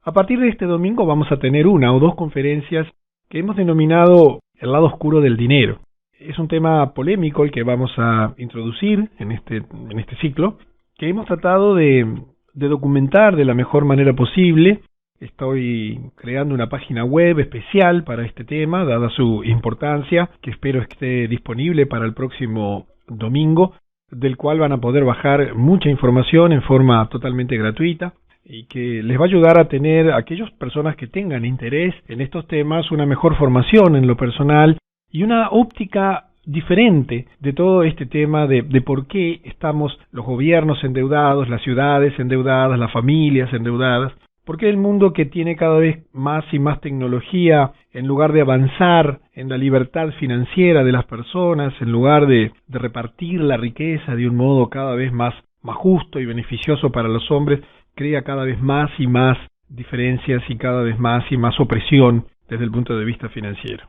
A partir de este domingo vamos a tener una o dos conferencias que hemos denominado el lado oscuro del dinero. Es un tema polémico el que vamos a introducir en este ciclo, que hemos tratado de documentar de la mejor manera posible. Estoy creando una página web especial para este tema, dada su importancia, que espero esté disponible para el próximo domingo, del cual van a poder bajar mucha información en forma totalmente gratuita y que les va a ayudar a tener a aquellas personas que tengan interés en estos temas una mejor formación en lo personal y una óptica diferente de todo este tema de por qué estamos los gobiernos endeudados, las ciudades endeudadas, las familias endeudadas. Porque el mundo que tiene cada vez más y más tecnología, en lugar de avanzar en la libertad financiera de las personas, en lugar de repartir la riqueza de un modo cada vez más justo y beneficioso para los hombres, crea cada vez más y más diferencias y cada vez más y más opresión desde el punto de vista financiero.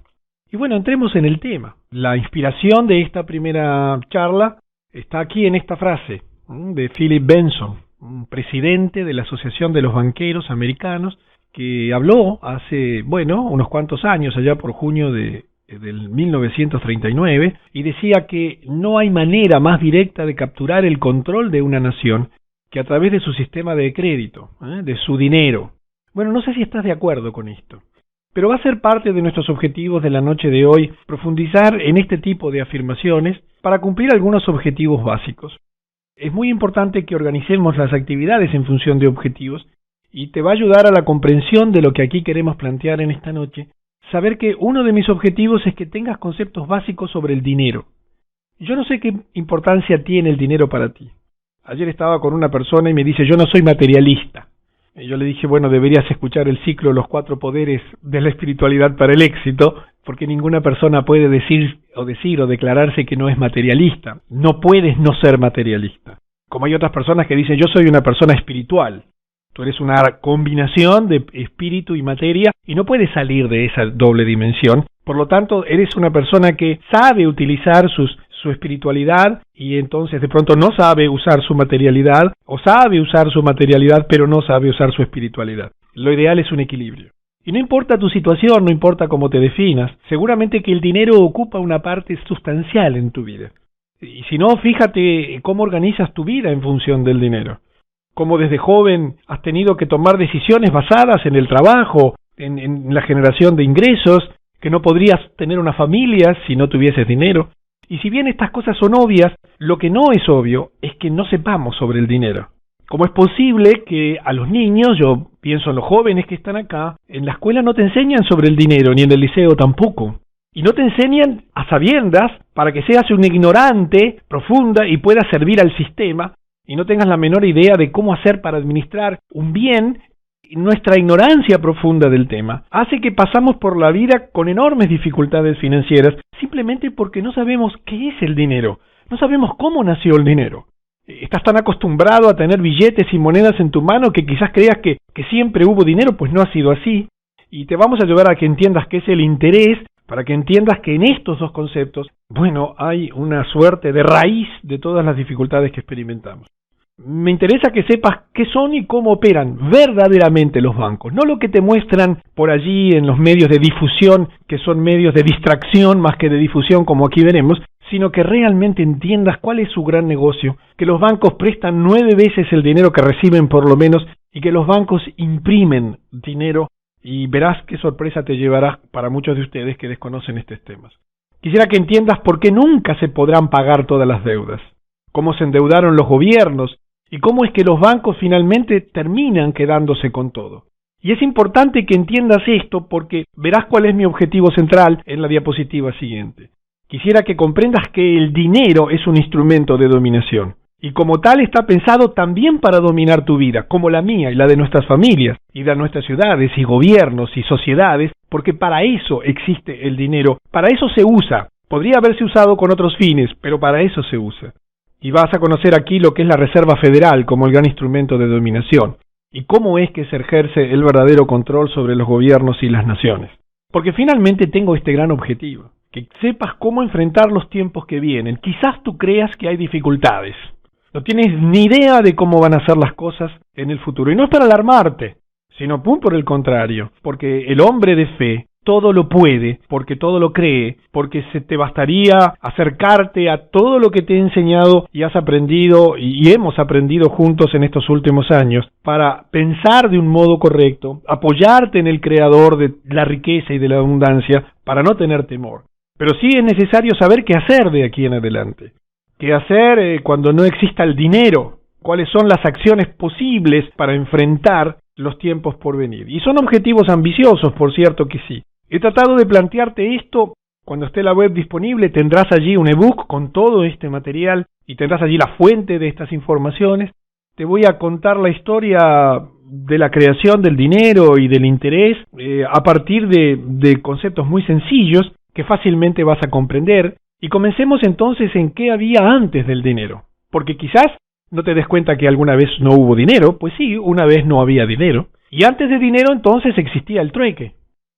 Y bueno, entremos en el tema. La inspiración de esta primera charla está aquí en esta frase de Philip Benson, un presidente de la Asociación de los Banqueros Americanos, que habló hace, unos cuantos años, allá por junio del 1939, y decía que no hay manera más directa de capturar el control de una nación que a través de su sistema de crédito, de su dinero. Bueno, no sé si estás de acuerdo con esto, pero va a ser parte de nuestros objetivos de la noche de hoy profundizar en este tipo de afirmaciones para cumplir algunos objetivos básicos. Es muy importante que organicemos las actividades en función de objetivos y te va a ayudar a la comprensión de lo que aquí queremos plantear en esta noche, saber que uno de mis objetivos es que tengas conceptos básicos sobre el dinero. Yo no sé qué importancia tiene el dinero para ti. Ayer estaba con una persona y me dice, yo no soy materialista. Y yo le dije, deberías escuchar el ciclo Los 4 poderes de la espiritualidad para el éxito, porque ninguna persona puede decir o declararse que no es materialista. No puedes no ser materialista. Como hay otras personas que dicen, yo soy una persona espiritual. Tú eres una combinación de espíritu y materia y no puedes salir de esa doble dimensión. Por lo tanto, eres una persona que sabe utilizar su espiritualidad y entonces de pronto no sabe usar su materialidad, o sabe usar su materialidad pero no sabe usar su espiritualidad. Lo ideal es un equilibrio. Y no importa tu situación, no importa cómo te definas, seguramente que el dinero ocupa una parte sustancial en tu vida. Y si no, fíjate cómo organizas tu vida en función del dinero. Cómo desde joven has tenido que tomar decisiones basadas en el trabajo, en la generación de ingresos, que no podrías tener una familia si no tuvieses dinero. Y si bien estas cosas son obvias, lo que no es obvio es que no sepamos sobre el dinero. ¿Cómo es posible que a los niños, yo pienso en los jóvenes que están acá, en la escuela no te enseñan sobre el dinero, ni en el liceo tampoco? Y no te enseñan a sabiendas para que seas un ignorante profunda y puedas servir al sistema y no tengas la menor idea de cómo hacer para administrar un bien. Nuestra ignorancia profunda del tema hace que pasamos por la vida con enormes dificultades financieras simplemente porque no sabemos qué es el dinero, no sabemos cómo nació el dinero. Estás tan acostumbrado a tener billetes y monedas en tu mano que quizás creas que siempre hubo dinero, pues no ha sido así. Y te vamos a ayudar a que entiendas qué es el interés, para que entiendas que en estos dos conceptos, hay una suerte de raíz de todas las dificultades que experimentamos. Me interesa que sepas qué son y cómo operan verdaderamente los bancos, no lo que te muestran por allí en los medios de difusión, que son medios de distracción más que de difusión como aquí veremos, sino que realmente entiendas cuál es su gran negocio, que los bancos prestan 9 veces el dinero que reciben por lo menos y que los bancos imprimen dinero y verás qué sorpresa te llevará para muchos de ustedes que desconocen estos temas. Quisiera que entiendas por qué nunca se podrán pagar todas las deudas, cómo se endeudaron los gobiernos y cómo es que los bancos finalmente terminan quedándose con todo. Y es importante que entiendas esto porque verás cuál es mi objetivo central en la diapositiva siguiente. Quisiera que comprendas que el dinero es un instrumento de dominación y como tal está pensado también para dominar tu vida, como la mía y la de nuestras familias y de nuestras ciudades y gobiernos y sociedades, porque para eso existe el dinero, para eso se usa. Podría haberse usado con otros fines, pero para eso se usa. Y vas a conocer aquí lo que es la Reserva Federal como el gran instrumento de dominación y cómo es que se ejerce el verdadero control sobre los gobiernos y las naciones. Porque finalmente tengo este gran objetivo, que sepas cómo enfrentar los tiempos que vienen. Quizás tú creas que hay dificultades, no tienes ni idea de cómo van a ser las cosas en el futuro. Y no es para alarmarte, sino por el contrario, porque el hombre de fe todo lo puede, porque todo lo cree, porque se te bastaría acercarte a todo lo que te he enseñado y has aprendido y hemos aprendido juntos en estos últimos años para pensar de un modo correcto, apoyarte en el Creador de la riqueza y de la abundancia para no tener temor. Pero sí es necesario saber qué hacer de aquí en adelante. ¿Qué hacer cuando no exista el dinero? ¿Cuáles son las acciones posibles para enfrentar los tiempos por venir? Y son objetivos ambiciosos, por cierto que sí. He tratado de plantearte esto. Cuando esté la web disponible tendrás allí un ebook con todo este material y tendrás allí la fuente de estas informaciones. Te voy a contar la historia de la creación del dinero y del interés a partir de conceptos muy sencillos que fácilmente vas a comprender. Y comencemos entonces en qué había antes del dinero. Porque quizás no te des cuenta que alguna vez no hubo dinero. Pues sí, una vez no había dinero. Y antes de dinero entonces existía el trueque.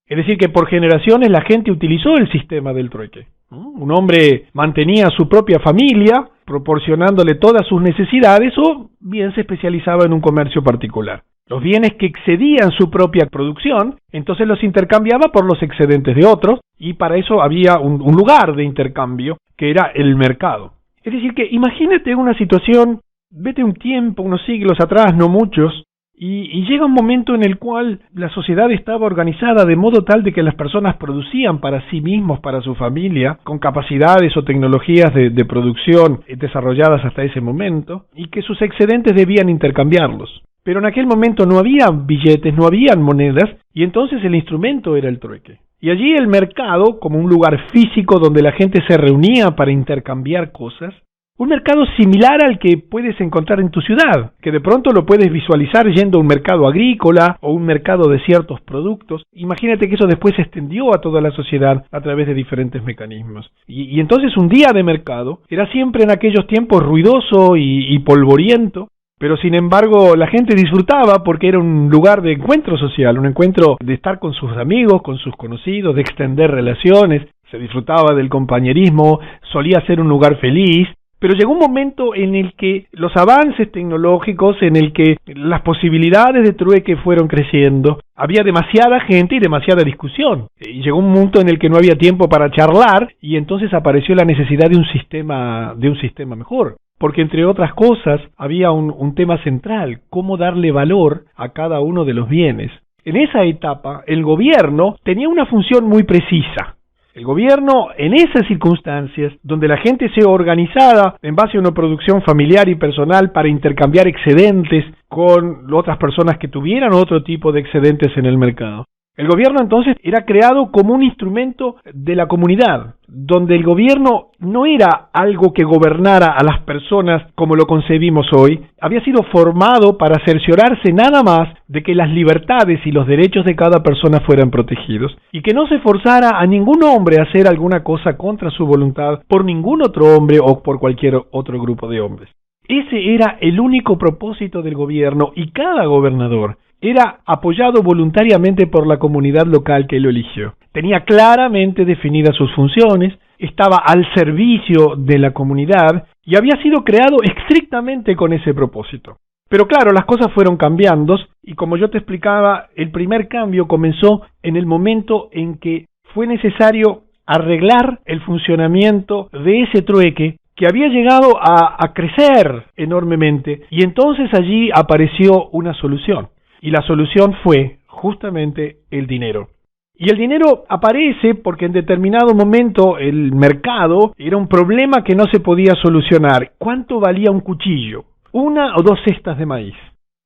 Es decir, que por generaciones la gente utilizó el sistema del trueque. Un hombre mantenía a su propia familia, proporcionándole todas sus necesidades, o bien se especializaba en un comercio particular. Los bienes que excedían su propia producción, entonces los intercambiaba por los excedentes de otros, y para eso había un lugar de intercambio, que era el mercado. Es decir, que imagínate una situación, vete un tiempo, unos siglos atrás, no muchos, y llega un momento en el cual la sociedad estaba organizada de modo tal de que las personas producían para sí mismos, para su familia, con capacidades o tecnologías de producción desarrolladas hasta ese momento, y que sus excedentes debían intercambiarlos. Pero en aquel momento no había billetes, no habían monedas, y entonces el instrumento era el trueque. Y allí el mercado, como un lugar físico donde la gente se reunía para intercambiar cosas, un mercado similar al que puedes encontrar en tu ciudad, que de pronto lo puedes visualizar yendo a un mercado agrícola o un mercado de ciertos productos. Imagínate que eso después se extendió a toda la sociedad a través de diferentes mecanismos. Y entonces un día de mercado era siempre en aquellos tiempos ruidoso y polvoriento, pero sin embargo la gente disfrutaba porque era un lugar de encuentro social, un encuentro de estar con sus amigos, con sus conocidos, de extender relaciones. Se disfrutaba del compañerismo, solía ser un lugar feliz. Pero llegó un momento en el que los avances tecnológicos, en el que las posibilidades de trueque fueron creciendo, había demasiada gente y demasiada discusión. Y llegó un punto en el que no había tiempo para charlar y entonces apareció la necesidad de un sistema mejor. Porque entre otras cosas había un tema central, cómo darle valor a cada uno de los bienes. En esa etapa el gobierno tenía una función muy precisa. El gobierno, en esas circunstancias, donde la gente se organizaba en base a una producción familiar y personal para intercambiar excedentes con otras personas que tuvieran otro tipo de excedentes en el mercado. El gobierno entonces era creado como un instrumento de la comunidad, donde el gobierno no era algo que gobernara a las personas como lo concebimos hoy, había sido formado para cerciorarse nada más de que las libertades y los derechos de cada persona fueran protegidos, y que no se forzara a ningún hombre a hacer alguna cosa contra su voluntad por ningún otro hombre o por cualquier otro grupo de hombres. Ese era el único propósito del gobierno, y cada gobernador era apoyado voluntariamente por la comunidad local que lo eligió. Tenía claramente definidas sus funciones, estaba al servicio de la comunidad y había sido creado estrictamente con ese propósito. Pero claro, las cosas fueron cambiando y como yo te explicaba, el primer cambio comenzó en el momento en que fue necesario arreglar el funcionamiento de ese trueque que había llegado a crecer enormemente, y entonces allí apareció una solución. Y la solución fue justamente el dinero. Y el dinero aparece porque en determinado momento el mercado era un problema que no se podía solucionar. ¿Cuánto valía un cuchillo? 1 o 2 cestas de maíz.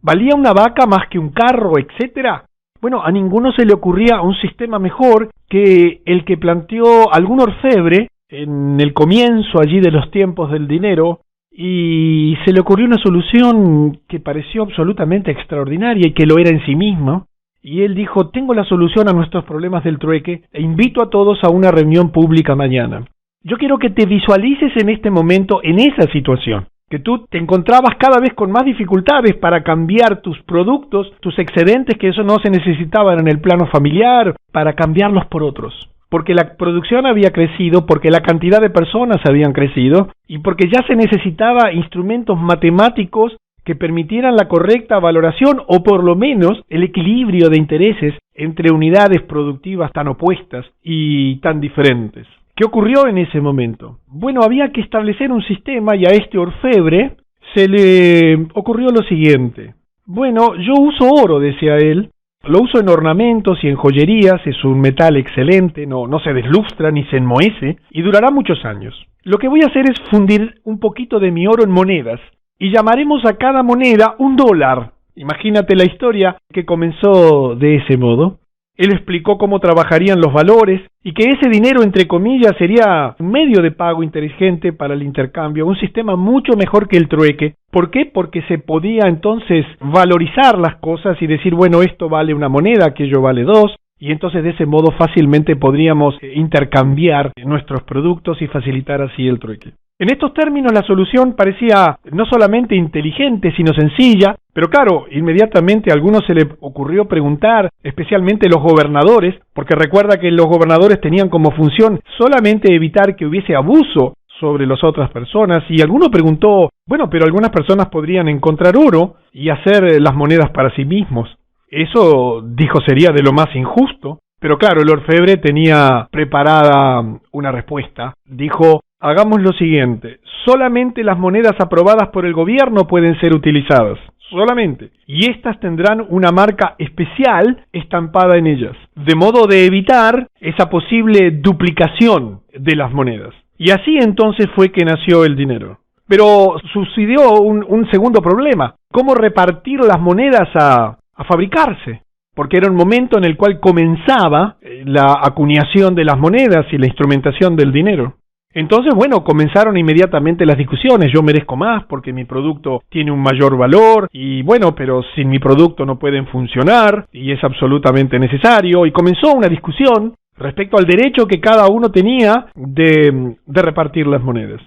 ¿Valía una vaca más que un carro, etcétera? Bueno, a ninguno se le ocurría un sistema mejor que el que planteó algún orfebre en el comienzo allí de los tiempos del dinero, y se le ocurrió una solución que pareció absolutamente extraordinaria y que lo era en sí misma, y él dijo: tengo la solución a nuestros problemas del trueque e invito a todos a una reunión pública mañana. Yo quiero que te visualices en este momento en esa situación, que tú te encontrabas cada vez con más dificultades para cambiar tus productos, tus excedentes, que eso no se necesitaban en el plano familiar, para cambiarlos por otros. Porque la producción había crecido, porque la cantidad de personas habían crecido y porque ya se necesitaba instrumentos matemáticos que permitieran la correcta valoración o por lo menos el equilibrio de intereses entre unidades productivas tan opuestas y tan diferentes. ¿Qué ocurrió en ese momento? Bueno, había que establecer un sistema y a este orfebre se le ocurrió lo siguiente. Bueno, yo uso oro, decía él, lo uso en ornamentos y en joyerías, es un metal excelente, no se deslustra ni se enmohece y durará muchos años. Lo que voy a hacer es fundir un poquito de mi oro en monedas y llamaremos a cada moneda $1. Imagínate la historia que comenzó de ese modo. Él explicó cómo trabajarían los valores y que ese dinero, entre comillas, sería un medio de pago inteligente para el intercambio, un sistema mucho mejor que el trueque. ¿Por qué? Porque se podía entonces valorizar las cosas y decir, bueno, esto vale una moneda, aquello vale 2, y entonces de ese modo fácilmente podríamos intercambiar nuestros productos y facilitar así el trueque. En estos términos la solución parecía no solamente inteligente, sino sencilla, pero claro, inmediatamente a algunos se le ocurrió preguntar, especialmente los gobernadores, porque recuerda que los gobernadores tenían como función solamente evitar que hubiese abuso sobre las otras personas, y alguno preguntó, bueno, pero algunas personas podrían encontrar oro y hacer las monedas para sí mismos. Eso, dijo, sería de lo más injusto. Pero claro, el orfebre tenía preparada una respuesta. Dijo, hagamos lo siguiente, solamente las monedas aprobadas por el gobierno pueden ser utilizadas, solamente. Y estas tendrán una marca especial estampada en ellas, de modo de evitar esa posible duplicación de las monedas. Y así entonces fue que nació el dinero. Pero sucedió un segundo problema, ¿cómo repartir las monedas a fabricarse? Porque era un momento en el cual comenzaba la acuñación de las monedas y la instrumentación del dinero. Entonces, bueno, comenzaron inmediatamente las discusiones. Yo merezco más porque mi producto tiene un mayor valor y bueno, pero sin mi producto no pueden funcionar y es absolutamente necesario. Y comenzó una discusión respecto al derecho que cada uno tenía de repartir las monedas.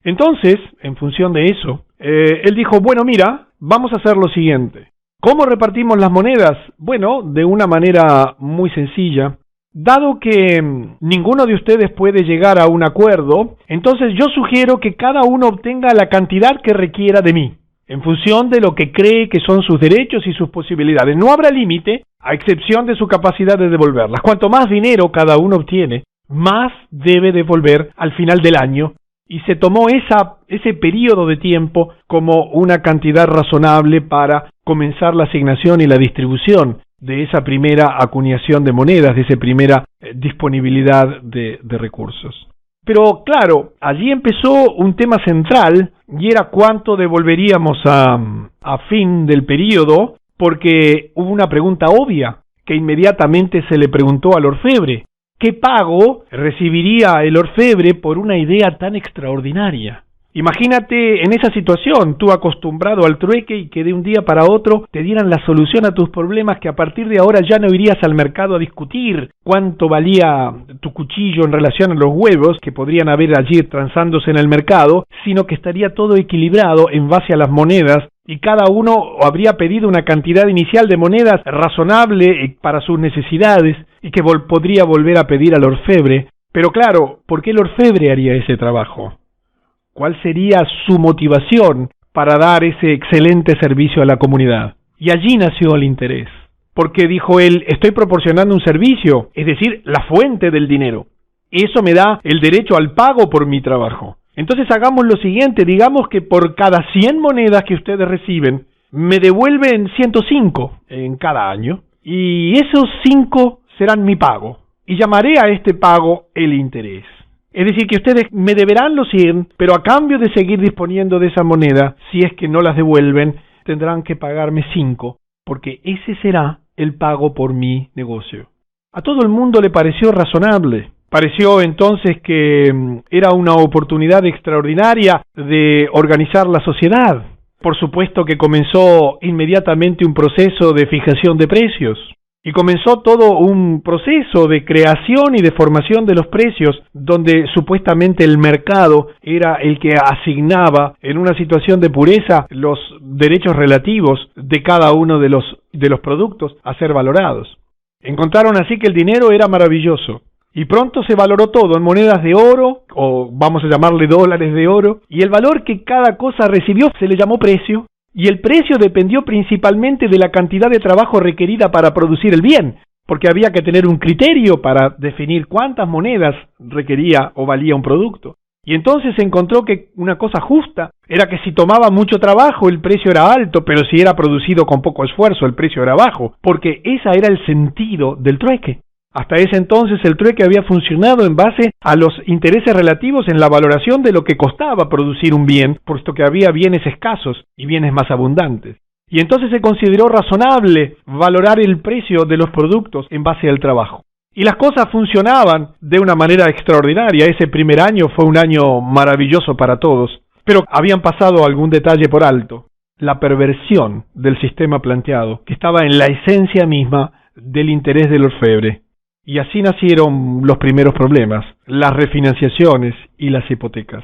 Entonces, en función de eso, él dijo, bueno, mira, vamos a hacer lo siguiente. ¿Cómo repartimos las monedas? Bueno, de una manera muy sencilla. Dado que ninguno de ustedes puede llegar a un acuerdo, entonces yo sugiero que cada uno obtenga la cantidad que requiera de mí, en función de lo que cree que son sus derechos y sus posibilidades. No habrá límite, a excepción de su capacidad de devolverlas. Cuanto más dinero cada uno obtiene, más debe devolver al final del año. Y se tomó ese periodo de tiempo como una cantidad razonable para comenzar la asignación y la distribución de esa primera acuñación de monedas, de esa primera disponibilidad de recursos. Pero claro, allí empezó un tema central y era cuánto devolveríamos a fin del periodo, porque hubo una pregunta obvia que inmediatamente se le preguntó al orfebre. ¿Qué pago recibiría el orfebre por una idea tan extraordinaria? Imagínate en esa situación, tú acostumbrado al trueque y que de un día para otro te dieran la solución a tus problemas, que a partir de ahora ya no irías al mercado a discutir cuánto valía tu cuchillo en relación a los huevos que podrían haber allí transándose en el mercado, sino que estaría todo equilibrado en base a las monedas y cada uno habría pedido una cantidad inicial de monedas razonable para sus necesidades y que podría volver a pedir al orfebre. Pero claro, ¿por qué el orfebre haría ese trabajo? ¿Cuál sería su motivación para dar ese excelente servicio a la comunidad? Y allí nació el interés, porque dijo él, estoy proporcionando un servicio, es decir, la fuente del dinero. Eso me da el derecho al pago por mi trabajo. Entonces hagamos lo siguiente, digamos que por cada 100 monedas que ustedes reciben, me devuelven 105 en cada año, y esos 5 serán mi pago, y llamaré a este pago el interés. Es decir, que ustedes me deberán los 100, pero a cambio de seguir disponiendo de esa moneda, si es que no las devuelven, tendrán que pagarme 5, porque ese será el pago por mi negocio. A todo el mundo le pareció razonable. Pareció entonces que era una oportunidad extraordinaria de organizar la sociedad. Por supuesto que comenzó inmediatamente un proceso de fijación de precios. Y comenzó todo un proceso de creación y de formación de los precios, donde supuestamente el mercado era el que asignaba en una situación de pureza los derechos relativos de cada uno de los productos a ser valorados. Encontraron así que el dinero era maravilloso. Y pronto se valoró todo en monedas de oro, o vamos a llamarle dólares de oro, y el valor que cada cosa recibió se le llamó precio. Y el precio dependió principalmente de la cantidad de trabajo requerida para producir el bien, porque había que tener un criterio para definir cuántas monedas requería o valía un producto. Y entonces se encontró que una cosa justa era que si tomaba mucho trabajo el precio era alto, pero si era producido con poco esfuerzo el precio era bajo, porque ese era el sentido del trueque. Hasta ese entonces el trueque había funcionado en base a los intereses relativos en la valoración de lo que costaba producir un bien, puesto que había bienes escasos y bienes más abundantes. Y entonces se consideró razonable valorar el precio de los productos en base al trabajo. Y las cosas funcionaban de una manera extraordinaria. Ese primer año fue un año maravilloso para todos, pero habían pasado algún detalle por alto. La perversión del sistema planteado, que estaba en la esencia misma del interés del orfebre. Y así nacieron los primeros problemas, las refinanciaciones y las hipotecas.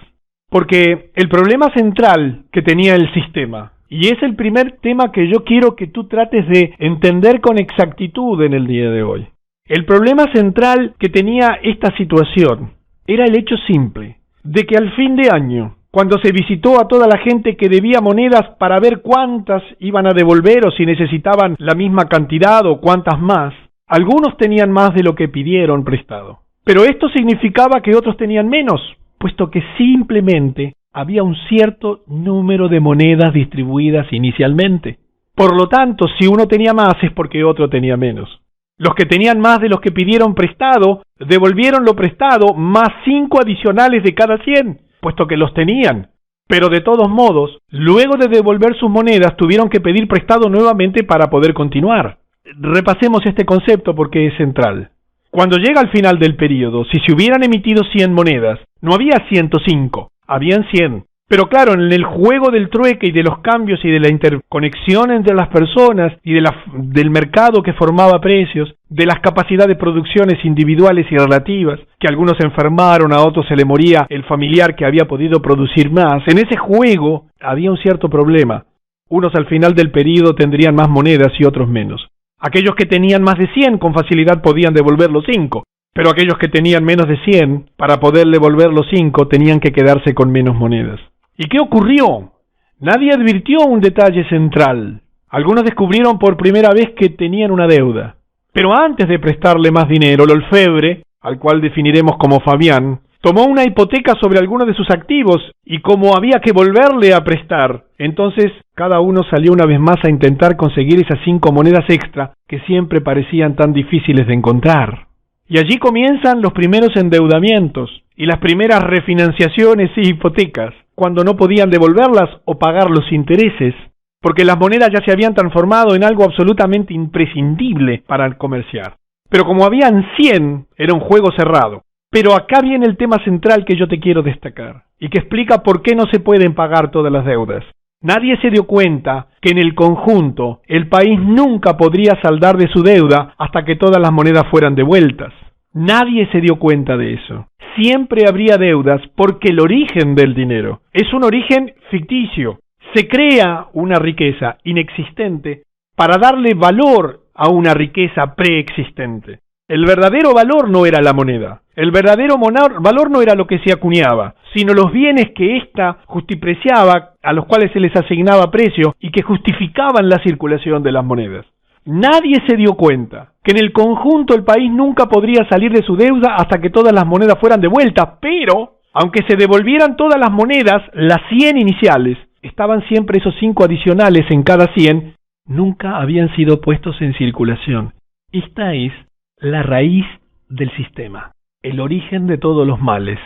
Porque el problema central que tenía el sistema, y es el primer tema que yo quiero que tú trates de entender con exactitud en el día de hoy. El problema central que tenía esta situación era el hecho simple de que al fin de año, cuando se visitó a toda la gente que debía monedas para ver cuántas iban a devolver o si necesitaban la misma cantidad o cuántas más, algunos tenían más de lo que pidieron prestado. Pero esto significaba que otros tenían menos, puesto que simplemente había un cierto número de monedas distribuidas inicialmente. Por lo tanto, si uno tenía más es porque otro tenía menos. Los que tenían más de los que pidieron prestado, devolvieron lo prestado más 5 adicionales de cada 100, puesto que los tenían. Pero de todos modos, luego de devolver sus monedas, tuvieron que pedir prestado nuevamente para poder continuar. Repasemos este concepto porque es central. Cuando llega al final del periodo, si se hubieran emitido 100 monedas, no había 105, habían 100. Pero claro, en el juego del trueque y de los cambios y de la interconexión entre las personas y del mercado que formaba precios, de las capacidades de producciones individuales y relativas, que a algunos se enfermaron, a otros se le moría el familiar que había podido producir más, en ese juego había un cierto problema. Unos al final del periodo tendrían más monedas y otros menos. Aquellos que tenían más de 100 con facilidad podían devolver los 5, pero aquellos que tenían menos de 100, para poder devolver los 5, tenían que quedarse con menos monedas. ¿Y qué ocurrió? Nadie advirtió un detalle central. Algunos descubrieron por primera vez que tenían una deuda. Pero antes de prestarle más dinero, el orfebre, al cual definiremos como Fabián, tomó una hipoteca sobre algunos de sus activos y como había que volverle a prestar, entonces cada uno salió una vez más a intentar conseguir esas 5 monedas extra que siempre parecían tan difíciles de encontrar. Y allí comienzan los primeros endeudamientos y las primeras refinanciaciones y hipotecas, cuando no podían devolverlas o pagar los intereses, porque las monedas ya se habían transformado en algo absolutamente imprescindible para comerciar. Pero como habían 100, era un juego cerrado. Pero acá viene el tema central que yo te quiero destacar, y que explica por qué no se pueden pagar todas las deudas. Nadie se dio cuenta que en el conjunto el país nunca podría saldar de su deuda hasta que todas las monedas fueran devueltas. Nadie se dio cuenta de eso. Siempre habría deudas porque el origen del dinero es un origen ficticio. Se crea una riqueza inexistente para darle valor a una riqueza preexistente. El verdadero valor no era la moneda. El verdadero valor no era lo que se acuñaba, sino los bienes que ésta justipreciaba, a los cuales se les asignaba precio y que justificaban la circulación de las monedas. Nadie se dio cuenta que en el conjunto el país nunca podría salir de su deuda hasta que todas las monedas fueran devueltas, pero aunque se devolvieran todas las monedas, las 100 iniciales, estaban siempre esos 5 adicionales en cada 100, nunca habían sido puestos en circulación. Esta es la raíz del sistema, el origen de todos los males.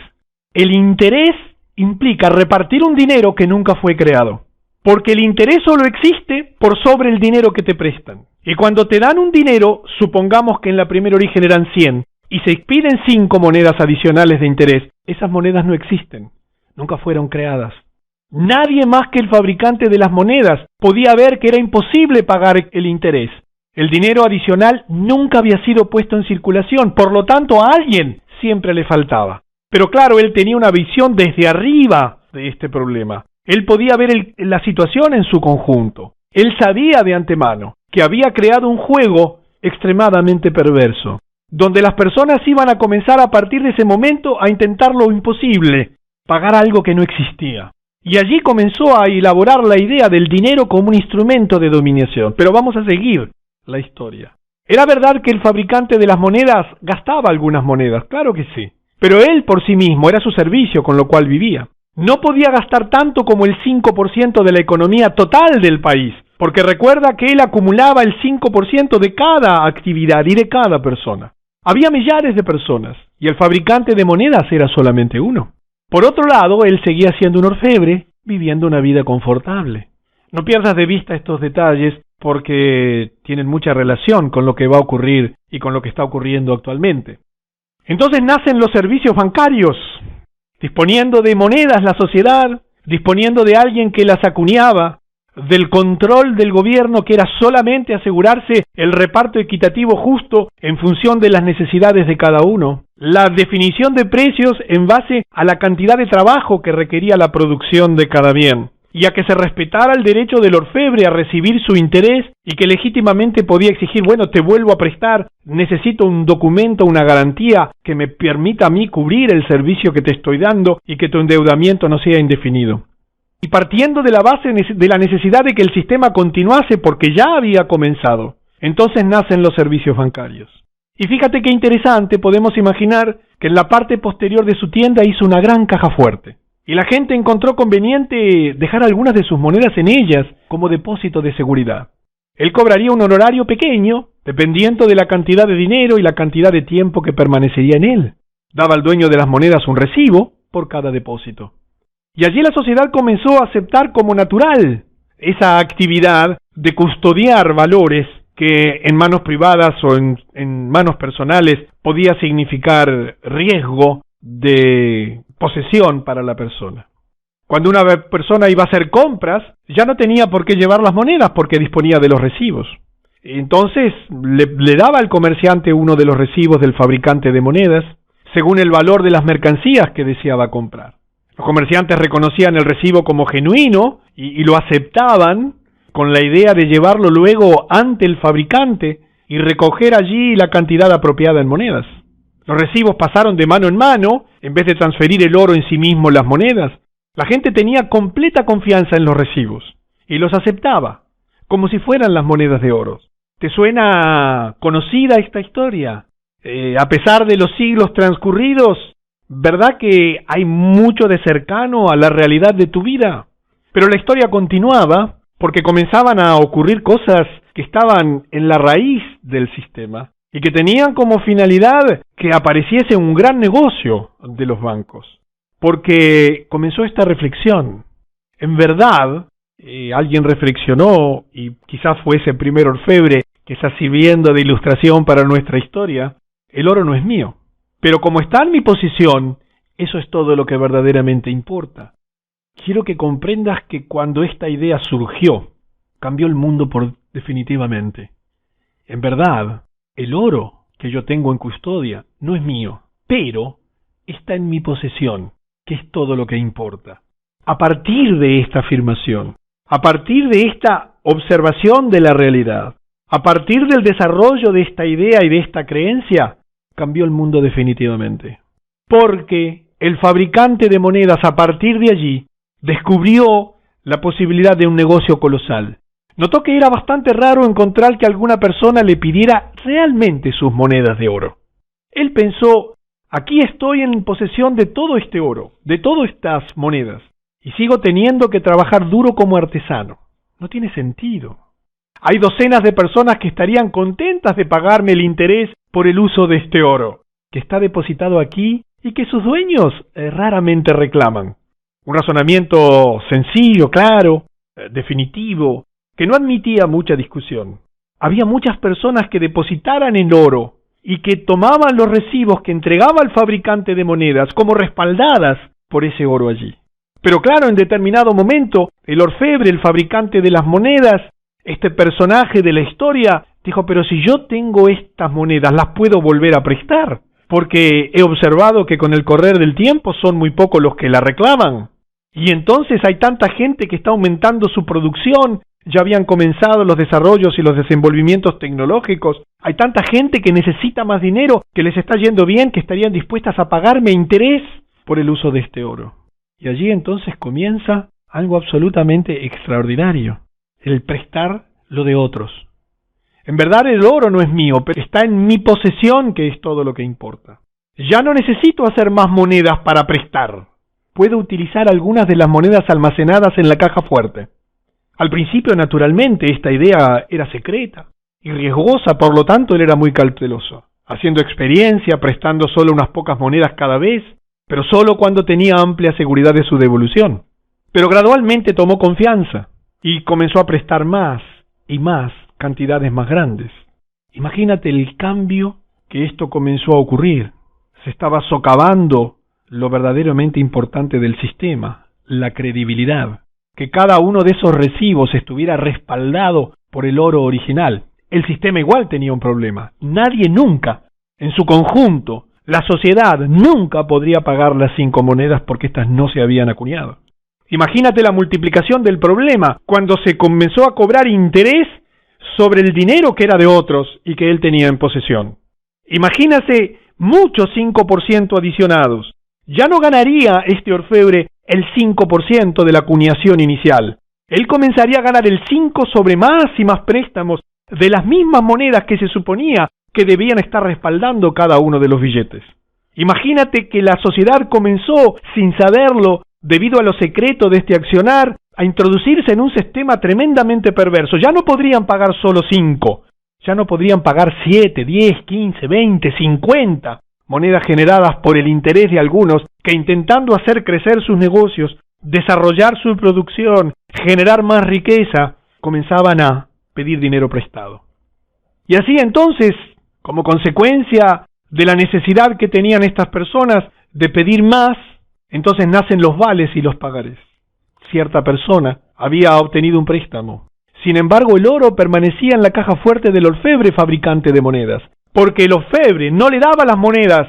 El interés implica repartir un dinero que nunca fue creado, porque el interés solo existe por sobre el dinero que te prestan. Y cuando te dan un dinero, supongamos que en la primer origen eran 100, y se piden 5 monedas adicionales de interés, esas monedas no existen, nunca fueron creadas. Nadie más que el fabricante de las monedas podía ver que era imposible pagar el interés. El dinero adicional nunca había sido puesto en circulación, por lo tanto a alguien siempre le faltaba. Pero claro, él tenía una visión desde arriba de este problema. Él podía ver la situación en su conjunto. Él sabía de antemano que había creado un juego extremadamente perverso, donde las personas iban a comenzar a partir de ese momento a intentar lo imposible, pagar algo que no existía. Y allí comenzó a elaborar la idea del dinero como un instrumento de dominación. Pero vamos a seguir la historia. Era verdad que el fabricante de las monedas gastaba algunas monedas, claro que sí. Pero él por sí mismo era su servicio con lo cual vivía. No podía gastar tanto como el 5% de la economía total del país, porque recuerda que él acumulaba el 5% de cada actividad y de cada persona. Había millares de personas, y el fabricante de monedas era solamente uno. Por otro lado, él seguía siendo un orfebre, viviendo una vida confortable. No pierdas de vista estos detalles, porque tienen mucha relación con lo que va a ocurrir y con lo que está ocurriendo actualmente. Entonces nacen los servicios bancarios, disponiendo de monedas la sociedad, disponiendo de alguien que las acuñaba, del control del gobierno que era solamente asegurarse el reparto equitativo justo en función de las necesidades de cada uno, la definición de precios en base a la cantidad de trabajo que requería la producción de cada bien, y a que se respetara el derecho del orfebre a recibir su interés y que legítimamente podía exigir, bueno, te vuelvo a prestar, necesito un documento, una garantía que me permita a mí cubrir el servicio que te estoy dando y que tu endeudamiento no sea indefinido. Y partiendo de la base de la necesidad de que el sistema continuase porque ya había comenzado, entonces nacen los servicios bancarios. Y fíjate qué interesante, podemos imaginar que en la parte posterior de su tienda hizo una gran caja fuerte. Y la gente encontró conveniente dejar algunas de sus monedas en ellas como depósito de seguridad. Él cobraría un honorario pequeño, dependiendo de la cantidad de dinero y la cantidad de tiempo que permanecería en él. Daba al dueño de las monedas un recibo por cada depósito. Y allí la sociedad comenzó a aceptar como natural esa actividad de custodiar valores que en manos privadas o en manos personales podía significar riesgo de posesión para la persona. Cuando una persona iba a hacer compras, ya no tenía por qué llevar las monedas porque disponía de los recibos. Entonces le daba al comerciante uno de los recibos del fabricante de monedas, según el valor de las mercancías que deseaba comprar. Los comerciantes reconocían el recibo como genuino y lo aceptaban con la idea de llevarlo luego ante el fabricante y recoger allí la cantidad apropiada en monedas. Los recibos pasaron de mano en mano, en vez de transferir el oro en sí mismo las monedas. La gente tenía completa confianza en los recibos y los aceptaba, como si fueran las monedas de oro. ¿Te suena conocida esta historia? A pesar de los siglos transcurridos, ¿verdad que hay mucho de cercano a la realidad de tu vida? Pero la historia continuaba porque comenzaban a ocurrir cosas que estaban en la raíz del sistema y que tenían como finalidad que apareciese un gran negocio de los bancos. Porque comenzó esta reflexión. En verdad, alguien reflexionó, y quizás fue ese primer orfebre que está sirviendo de ilustración para nuestra historia, el oro no es mío. Pero como está en mi posición, eso es todo lo que verdaderamente importa. Quiero que comprendas que cuando esta idea surgió, cambió el mundo definitivamente. En verdad, el oro que yo tengo en custodia no es mío, pero está en mi posesión, que es todo lo que importa. A partir de esta afirmación, a partir de esta observación de la realidad, a partir del desarrollo de esta idea y de esta creencia, cambió el mundo definitivamente. Porque el fabricante de monedas a partir de allí descubrió la posibilidad de un negocio colosal. Notó que era bastante raro encontrar que alguna persona le pidiera realmente sus monedas de oro. Él pensó, aquí estoy en posesión de todo este oro, de todas estas monedas, y sigo teniendo que trabajar duro como artesano. No tiene sentido. Hay docenas de personas que estarían contentas de pagarme el interés por el uso de este oro, que está depositado aquí y que sus dueños raramente reclaman. Un razonamiento sencillo, claro, definitivo, que no admitía mucha discusión. Había muchas personas que depositaran el oro y que tomaban los recibos que entregaba el fabricante de monedas como respaldadas por ese oro allí. Pero claro, en determinado momento, el orfebre, el fabricante de las monedas, este personaje de la historia, dijo, pero si yo tengo estas monedas, las puedo volver a prestar, porque he observado que con el correr del tiempo son muy pocos los que la reclaman. Y entonces hay tanta gente que está aumentando su producción, ya habían comenzado los desarrollos y los desenvolvimientos tecnológicos, hay tanta gente que necesita más dinero, que les está yendo bien, que estarían dispuestas a pagarme interés por el uso de este oro. Y allí entonces comienza algo absolutamente extraordinario, el prestar lo de otros. En verdad el oro no es mío, pero está en mi posesión, que es todo lo que importa. Ya no necesito hacer más monedas para prestar. Puedo utilizar algunas de las monedas almacenadas en la caja fuerte. Al principio, naturalmente, esta idea era secreta y riesgosa, por lo tanto él era muy cauteloso, haciendo experiencia, prestando solo unas pocas monedas cada vez, pero solo cuando tenía amplia seguridad de su devolución. Pero gradualmente tomó confianza y comenzó a prestar más y más cantidades más grandes. Imagínate el cambio que esto comenzó a ocurrir. Se estaba socavando lo verdaderamente importante del sistema, la credibilidad. Que cada uno de esos recibos estuviera respaldado por el oro original. El sistema igual tenía un problema. Nadie nunca, en su conjunto, la sociedad nunca podría pagar las 5 monedas porque éstas no se habían acuñado. Imagínate la multiplicación del problema cuando se comenzó a cobrar interés sobre el dinero que era de otros y que él tenía en posesión. Imagínase muchos 5% adicionados. Ya no ganaría este orfebre el 5% de la acuñación inicial. Él comenzaría a ganar el 5 sobre más y más préstamos de las mismas monedas que se suponía que debían estar respaldando cada uno de los billetes. Imagínate que la sociedad comenzó, sin saberlo, debido a lo secreto de este accionar, a introducirse en un sistema tremendamente perverso. Ya no podrían pagar solo 5, ya no podrían pagar 7, 10, 15, 20, 50 monedas generadas por el interés de algunos que, intentando hacer crecer sus negocios, desarrollar su producción, generar más riqueza, comenzaban a pedir dinero prestado. Y así entonces, como consecuencia de la necesidad que tenían estas personas de pedir más, entonces nacen los vales y los pagares. Cierta persona había obtenido un préstamo. Sin embargo, el oro permanecía en la caja fuerte del orfebre fabricante de monedas, porque el orfebre no le daba las monedas,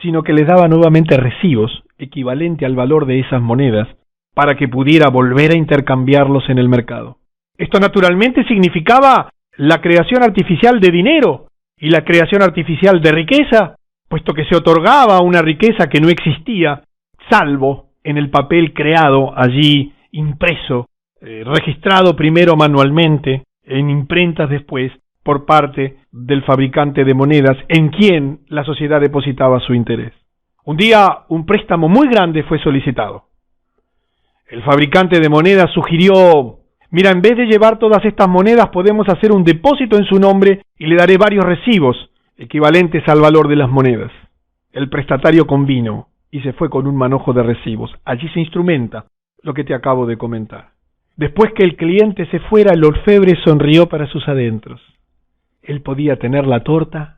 sino que les daba nuevamente recibos, equivalente al valor de esas monedas, para que pudiera volver a intercambiarlos en el mercado. Esto naturalmente significaba la creación artificial de dinero y la creación artificial de riqueza, puesto que se otorgaba una riqueza que no existía, salvo en el papel creado allí, impreso, registrado primero manualmente, en imprentas después, por parte del fabricante de monedas, en quien la sociedad depositaba su interés. Un día, un préstamo muy grande fue solicitado. El fabricante de monedas sugirió: mira, en vez de llevar todas estas monedas, podemos hacer un depósito en su nombre y le daré varios recibos equivalentes al valor de las monedas. El prestatario convino y se fue con un manojo de recibos. Allí se instrumenta lo que te acabo de comentar. Después que el cliente se fuera, el orfebre sonrió para sus adentros. Él podía tener la torta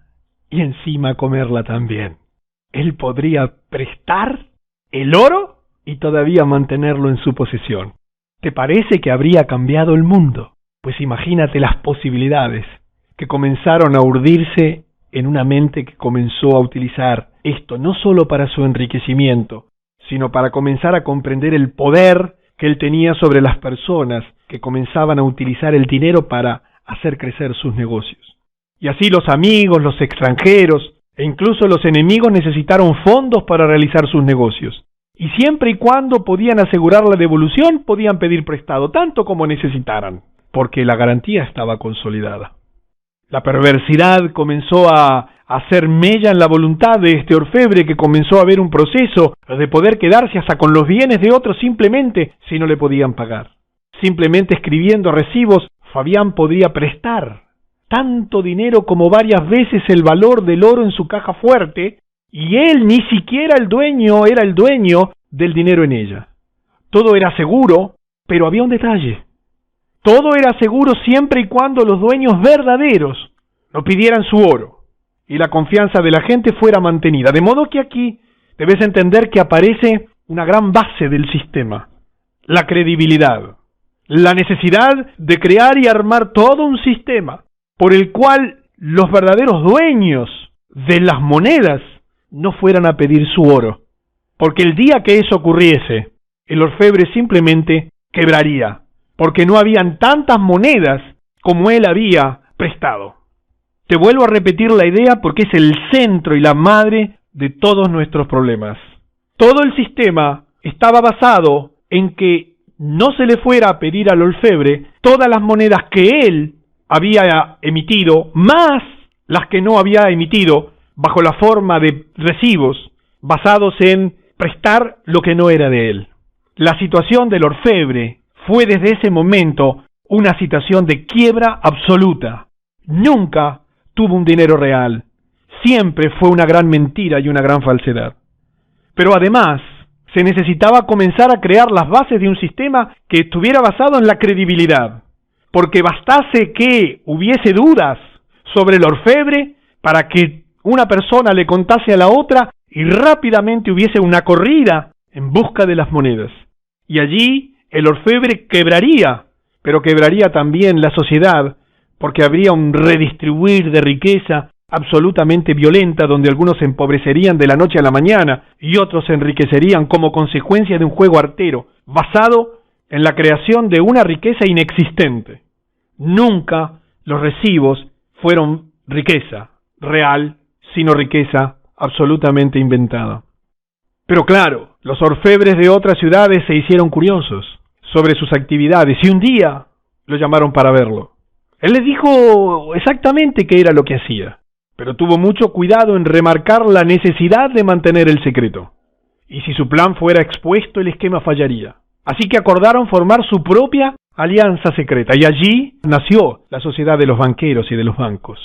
y encima comerla también. Él podría prestar el oro y todavía mantenerlo en su posesión. ¿Te parece que habría cambiado el mundo? Pues imagínate las posibilidades que comenzaron a urdirse en una mente que comenzó a utilizar esto no solo para su enriquecimiento, sino para comenzar a comprender el poder que él tenía sobre las personas que comenzaban a utilizar el dinero para hacer crecer sus negocios. Y así los amigos, los extranjeros e incluso los enemigos necesitaron fondos para realizar sus negocios. Y siempre y cuando podían asegurar la devolución, podían pedir prestado, tanto como necesitaran, porque la garantía estaba consolidada. La perversidad comenzó a hacer mella en la voluntad de este orfebre, que comenzó a ver un proceso de poder quedarse hasta con los bienes de otros simplemente si no le podían pagar. Simplemente escribiendo recibos, Fabián podría prestar tanto dinero como varias veces el valor del oro en su caja fuerte, y él ni siquiera era el dueño del dinero en ella. Todo era seguro, pero había un detalle. Todo era seguro siempre y cuando los dueños verdaderos no pidieran su oro y la confianza de la gente fuera mantenida. De modo que aquí debes entender que aparece una gran base del sistema: la credibilidad, la necesidad de crear y armar todo un sistema por el cual los verdaderos dueños de las monedas no fueran a pedir su oro. Porque el día que eso ocurriese, el orfebre simplemente quebraría, porque no habían tantas monedas como él había prestado. Te vuelvo a repetir la idea porque es el centro y la madre de todos nuestros problemas. Todo el sistema estaba basado en que no se le fuera a pedir al orfebre todas las monedas que él había emitido, más las que no había emitido, bajo la forma de recibos, basados en prestar lo que no era de él. La situación del orfebre fue desde ese momento una situación de quiebra absoluta. Nunca tuvo un dinero real. Siempre fue una gran mentira y una gran falsedad. Pero además, se necesitaba comenzar a crear las bases de un sistema que estuviera basado en la credibilidad, porque bastase que hubiese dudas sobre el orfebre para que una persona le contase a la otra y rápidamente hubiese una corrida en busca de las monedas. Y allí el orfebre quebraría, pero quebraría también la sociedad, porque habría un redistribuir de riqueza absolutamente violenta, donde algunos se empobrecerían de la noche a la mañana y otros se enriquecerían como consecuencia de un juego artero, basado en la creación de una riqueza inexistente. Nunca los recibos fueron riqueza real, sino riqueza absolutamente inventada. Pero claro, los orfebres de otras ciudades se hicieron curiosos sobre sus actividades y un día lo llamaron para verlo. Él les dijo exactamente qué era lo que hacía, pero tuvo mucho cuidado en remarcar la necesidad de mantener el secreto. Y si su plan fuera expuesto, el esquema fallaría. Así que acordaron formar su propia alianza secreta, y allí nació la sociedad de los banqueros y de los bancos,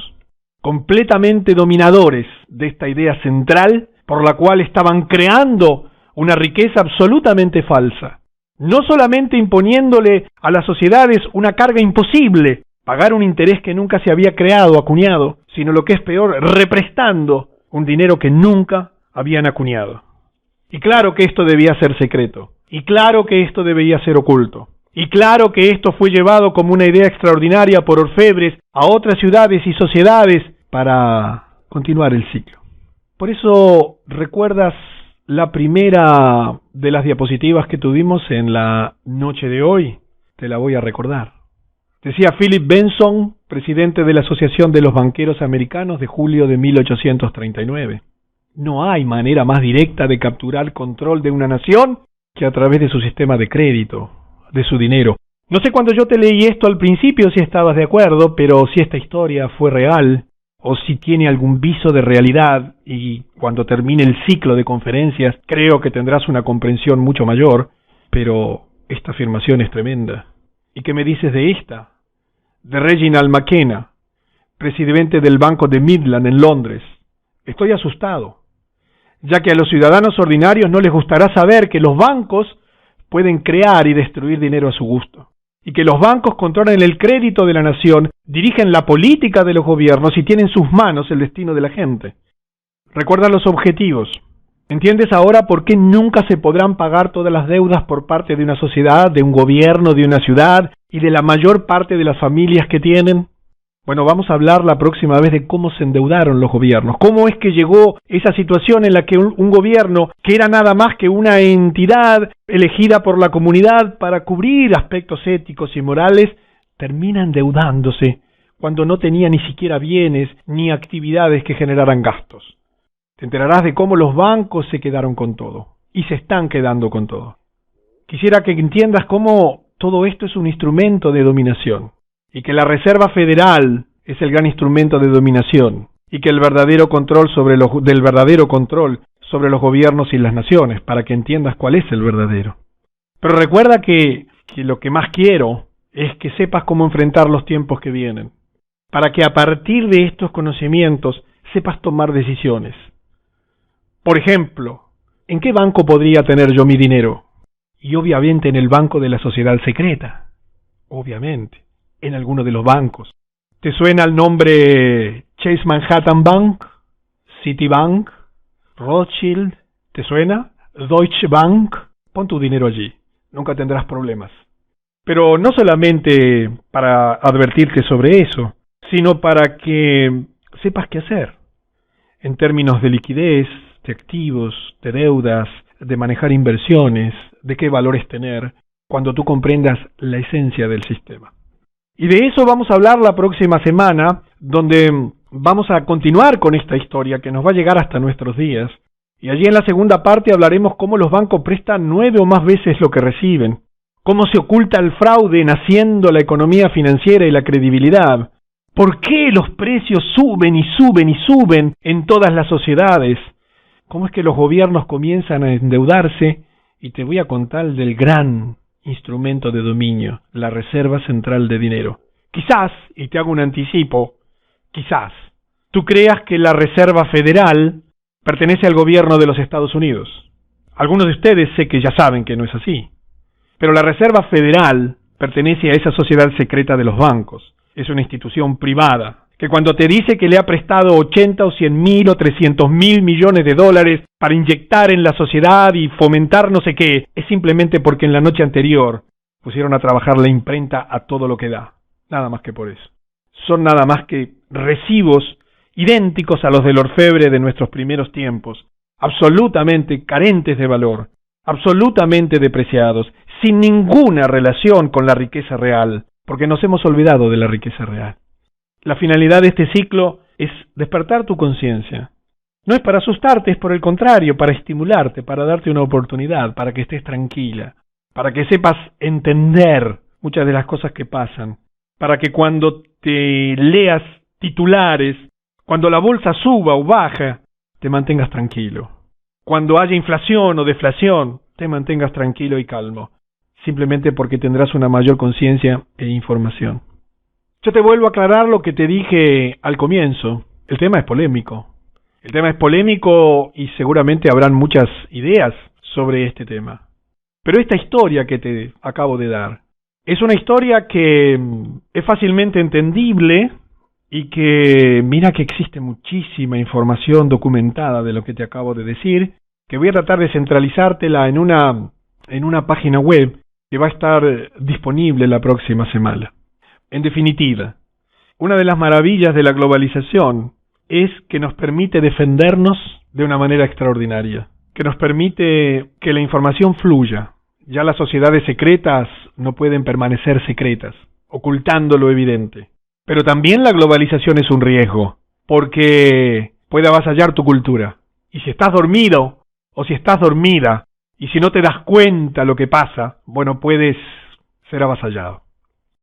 completamente dominadores de esta idea central por la cual estaban creando una riqueza absolutamente falsa, no solamente imponiéndole a las sociedades una carga imposible, pagar un interés que nunca se había creado, acuñado, sino lo que es peor, represtando un dinero que nunca habían acuñado. Y claro que esto debía ser secreto, y claro que esto debía ser oculto, y claro que esto fue llevado como una idea extraordinaria por orfebres a otras ciudades y sociedades para continuar el ciclo. Por eso, ¿recuerdas la primera de las diapositivas que tuvimos en la noche de hoy? Te la voy a recordar. Decía Philip Benson, presidente de la Asociación de los Banqueros Americanos de julio de 1839. No hay manera más directa de capturar control de una nación que a través de su sistema de crédito, de su dinero. No sé cuando yo te leí esto al principio si estabas de acuerdo, pero si esta historia fue real, o si tiene algún viso de realidad, y cuando termine el ciclo de conferencias creo que tendrás una comprensión mucho mayor, pero esta afirmación es tremenda. ¿Y qué me dices de esta? De Reginald McKenna, presidente del Banco de Midland en Londres. Estoy asustado, ya que a los ciudadanos ordinarios no les gustará saber que los bancos pueden crear y destruir dinero a su gusto, y que los bancos controlan el crédito de la nación, dirigen la política de los gobiernos y tienen en sus manos el destino de la gente. Recuerda los objetivos. ¿Entiendes ahora por qué nunca se podrán pagar todas las deudas por parte de una sociedad, de un gobierno, de una ciudad y de la mayor parte de las familias que tienen? Bueno, vamos a hablar la próxima vez de cómo se endeudaron los gobiernos, cómo es que llegó esa situación en la que un gobierno, que era nada más que una entidad elegida por la comunidad para cubrir aspectos éticos y morales, termina endeudándose cuando no tenía ni siquiera bienes ni actividades que generaran gastos. Te enterarás de cómo los bancos se quedaron con todo, y se están quedando con todo. Quisiera que entiendas cómo todo esto es un instrumento de dominación, y que la Reserva Federal es el gran instrumento de dominación, y que el verdadero control sobre los gobiernos y las naciones, para que entiendas cuál es el verdadero. Pero recuerda que lo que más quiero es que sepas cómo enfrentar los tiempos que vienen, para que a partir de estos conocimientos sepas tomar decisiones. Por ejemplo, ¿en qué banco podría tener yo mi dinero? Y obviamente en el banco de la sociedad secreta. Obviamente, en alguno de los bancos. ¿Te suena el nombre Chase Manhattan Bank? Citibank? Rothschild? ¿Te suena? Deutsche Bank? Pon tu dinero allí. Nunca tendrás problemas. Pero no solamente para advertirte sobre eso, sino para que sepas qué hacer. En términos de liquidez, de activos, de deudas, de manejar inversiones, de qué valores tener, cuando tú comprendas la esencia del sistema. Y de eso vamos a hablar la próxima semana, donde vamos a continuar con esta historia que nos va a llegar hasta nuestros días. Y allí en la segunda parte hablaremos cómo los bancos prestan 9 o más veces lo que reciben, ¿Cómo se oculta el fraude naciendo la economía financiera y la credibilidad? ¿Por qué los precios suben y suben y suben en todas las sociedades? ¿Cómo es que los gobiernos comienzan a endeudarse? Y te voy a contar del gran instrumento de dominio, la Reserva Central de Dinero. Quizás, y te hago un anticipo, quizás, tú creas que la Reserva Federal pertenece al gobierno de los Estados Unidos. Algunos de ustedes sé que ya saben que no es así. Pero la Reserva Federal pertenece a esa sociedad secreta de los bancos. Es una institución privada que cuando te dice que le ha prestado 80 o 100 mil o 300 mil millones de dólares para inyectar en la sociedad y fomentar no sé qué, es simplemente porque en la noche anterior pusieron a trabajar la imprenta a todo lo que da. Nada más que por eso. Son nada más que recibos idénticos a los del orfebre de nuestros primeros tiempos, absolutamente carentes de valor, absolutamente depreciados, sin ninguna relación con la riqueza real, porque nos hemos olvidado de la riqueza real. La finalidad de este ciclo es despertar tu conciencia. No es para asustarte, es por el contrario, para estimularte, para darte una oportunidad, para que estés tranquila, para que sepas entender muchas de las cosas que pasan, para que cuando te leas titulares, cuando la bolsa suba o baja, te mantengas tranquilo. Cuando haya inflación o deflación, te mantengas tranquilo y calmo, simplemente porque tendrás una mayor conciencia e información. Yo te vuelvo a aclarar lo que te dije al comienzo. El tema es polémico. El tema es polémico y seguramente habrán muchas ideas sobre este tema. Pero esta historia que te acabo de dar es una historia que es fácilmente entendible y que mira que existe muchísima información documentada de lo que te acabo de decir, que voy a tratar de centralizártela en una página web que va a estar disponible la próxima semana. En definitiva, una de las maravillas de la globalización es que nos permite defendernos de una manera extraordinaria, que nos permite que la información fluya. Ya las sociedades secretas no pueden permanecer secretas, ocultando lo evidente. Pero también la globalización es un riesgo, porque puede avasallar tu cultura. Y si estás dormido o si estás dormida, y si no te das cuenta lo que pasa, bueno, puedes ser avasallado.